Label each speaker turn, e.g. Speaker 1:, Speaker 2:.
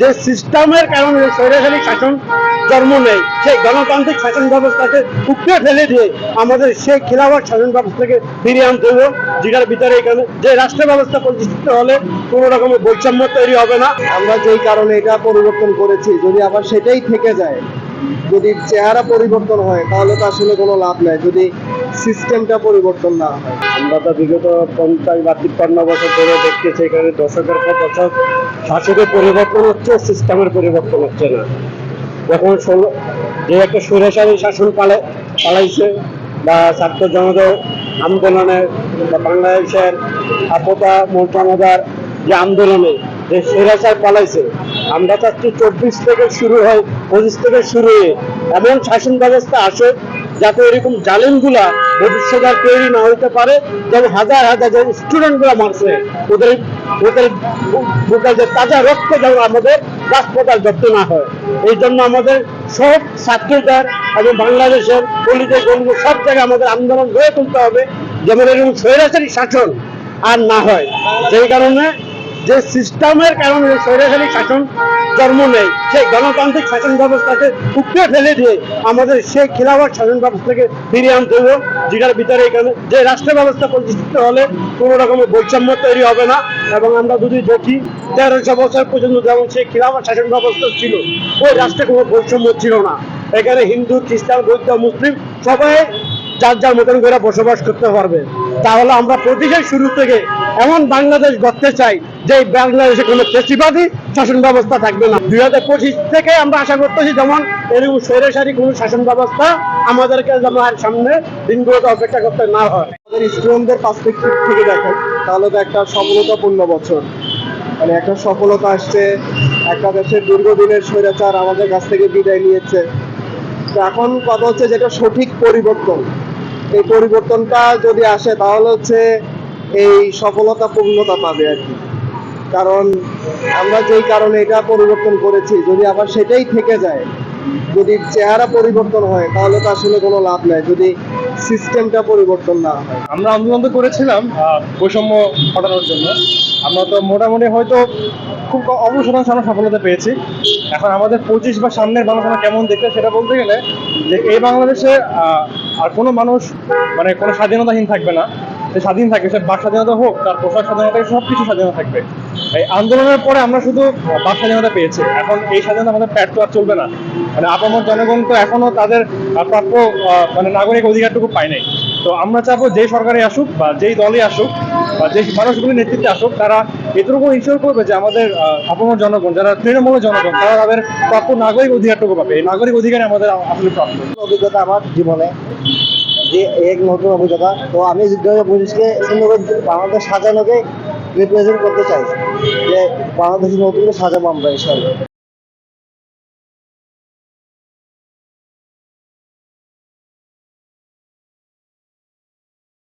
Speaker 1: যে সিস্টেমের কারণে স্বৈরাচারী শাসন জন্ম নেয়, সেই গণতান্ত্রিক শাসন ব্যবস্থাকে উপড়ে ফেলে দিয়ে আমাদের সেই খিলাফত শাসন ব্যবস্থাকে ফিরিয়ে আনতে হবে, যেটার ভিতরে এখানে যে রাষ্ট্র ব্যবস্থা প্রতিষ্ঠিত হলে কোনো রকমের বৈষম্য তৈরি হবে না।
Speaker 2: আমরা যেই কারণে এটা পরিবর্তন করেছি, যদি আবার সেটাই থেকে যায়, যদি চেহারা পরিবর্তন হয়, তাহলে তো আসলে কোনো লাভ নাই যদি সিস্টেমটা পরিবর্তন না হয়।
Speaker 1: আমরা তো বিগত 50 বা 53 বছর ধরে দেখতেছি এখানে দশকের পর দশক শাসকের পরিবর্তন হচ্ছে, সিস্টেমের পরিবর্তন হচ্ছে না। যখন যে একটা স্বৈরাচারী শাসন পালাইছে বা ছাত্র জনতা আন্দোলনে বা বাংলাদেশের একতা মমতার যে আন্দোলনে যে স্বৈরাচার পালাইছে, আমরা চাচ্ছি 24 থেকে শুরু হয়, 25 থেকে শুরু হয়ে এমন শাসন ব্যবস্থা আসে যাতে এরকম জালেমগুলা ভবিষ্যৎ আর তৈরি না হইতে পারে। যেমন হাজার হাজার যে স্টুডেন্টগুলা মারছে, ওদের ওদের বুকে যে তাজা রক্ত যেন আমাদের রাজপথে ধরতে না হয়, এই জন্য আমাদের সব ছাত্রদের এবং বাংলাদেশের গলিতে গলিতে সব জায়গায় আমাদের আন্দোলন গড়ে তুলতে হবে, যেমন এরকম স্বৈরাচারী শাসন আর না হয়। যেই কারণে যে সিস্টেমের কারণে স্বৈরাচারী শাসন জন্ম নেয়, সেই গণতান্ত্রিক শাসন ব্যবস্থাকে উপড়ে ফেলে দিয়ে আমাদের সেই খিলাফত শাসন ব্যবস্থাকে ফিরিয়ে আনতে হবে, যেটার ভিতরে এখানে যে রাষ্ট্র ব্যবস্থা প্রতিষ্ঠিত হলে কোনো রকমের বৈষম্য তৈরি হবে না। এবং আমরা যদি দেখি 1300 বছর পর্যন্ত যেমন সেই খিলাফত শাসন ব্যবস্থা ছিল, ওই রাষ্ট্রে কোনো বৈষম্য ছিল না। এখানে হিন্দু, খ্রিস্টান, বৌদ্ধ, মুসলিম সবাই যার যার মতন করে বসবাস করতে পারবে। তাহলে আমরা প্রতিষ্ঠার শুরু থেকে এমন বাংলাদেশ গড়তে চাই যে বাংলাদেশে কোনো ফ্যাসিবাদী শাসন ব্যবস্থা থাকবে না। 2025 থেকে আমরা আশা করতেছি যেমন এরকম স্বৈরাচারী কোনো শাসন ব্যবস্থা আমাদেরকে যেন আর সামনে দিনগুলোতে অপেক্ষা করতে না হয়।
Speaker 2: আমাদের স্টুডেন্টদের পার্সপেক্টিভ থেকে দেখেন, তাহলে তো একটা সফলতাপূর্ণ বছর, মানে একটা সফলতা আসছে, একটা দেশের দীর্ঘদিনের স্বৈরাচার আমাদের কাছ থেকে বিদায় নিয়েছে। তো এখন কথা হচ্ছে যেটা সঠিক পরিবর্তন, এই পরিবর্তনটা যদি আসে তাহলে হচ্ছে এই সফলতা পূর্ণতা পাবে আর কি। কারণ আমরা যেই কারণে এটা পরিবর্তন করেছি, যদি আবার সেটাই থেকে যায়, যদি চেহারা পরিবর্তন হয়, তাহলে তো আসলে কোনো লাভ নাই যদি সিস্টেমটা পরিবর্তন না হয়।
Speaker 3: আমরা আন্দোলন তো করেছিলাম বৈষম্য ঘটানোর জন্য। আমরা তো মোটামুটি হয়তো খুব অল্প শতাংশ আমরা সফলতা পেয়েছি। এখন আমাদের 25 বা সামনের বাংলাদেশ আমরা কেমন দেখতে, সেটা বলতে গেলে যে এই বাংলাদেশে আর কোনো মানুষ মানে কোনো স্বাধীনতাহীন থাকবে না। সে স্বাধীন থাকবে, সে বাক স্বাধীনতা হোক, তার পোশাক স্বাধীনতা, সব কিছু স্বাধীনতা থাকবে। এই আন্দোলনের পরে আমরা শুধু বাক স্বাধীনতা পেয়েছি, এখন এই স্বাধীনতা আমাদের প্যাট তো আর চলবে না। মানে আপামর জনগণ তো এখনো তাদের প্রাপ্য মানে নাগরিক অধিকারটুকু পায় নাই। তো আমরা চাবো যেই সরকারে আসুক বা যেই দলে আসুক বা যে মানুষগুলি নেতৃত্বে আসুক, তারা এটুকু ইনশিওর করবে যে আমাদের আপামর জনগণ, যারা তৃণমূল জনগণ, তারা তাদের প্রাপ্য নাগরিক অধিকারটুকু পাবে। এই নাগরিক অধিকারে আমাদের আসলে প্রাপ্য।
Speaker 2: অভিজ্ঞতা আমার জীবনে যে এক নতুন অভিজ্ঞতা, তো আমি 2025-কে সুন্দর বাংলাদেশ সাজানোকে রিপ্রেজেন্ট করতে চাই, যে বাংলাদেশের নতুন করে সাজাবো আমরা ইনশাআল্লাহ।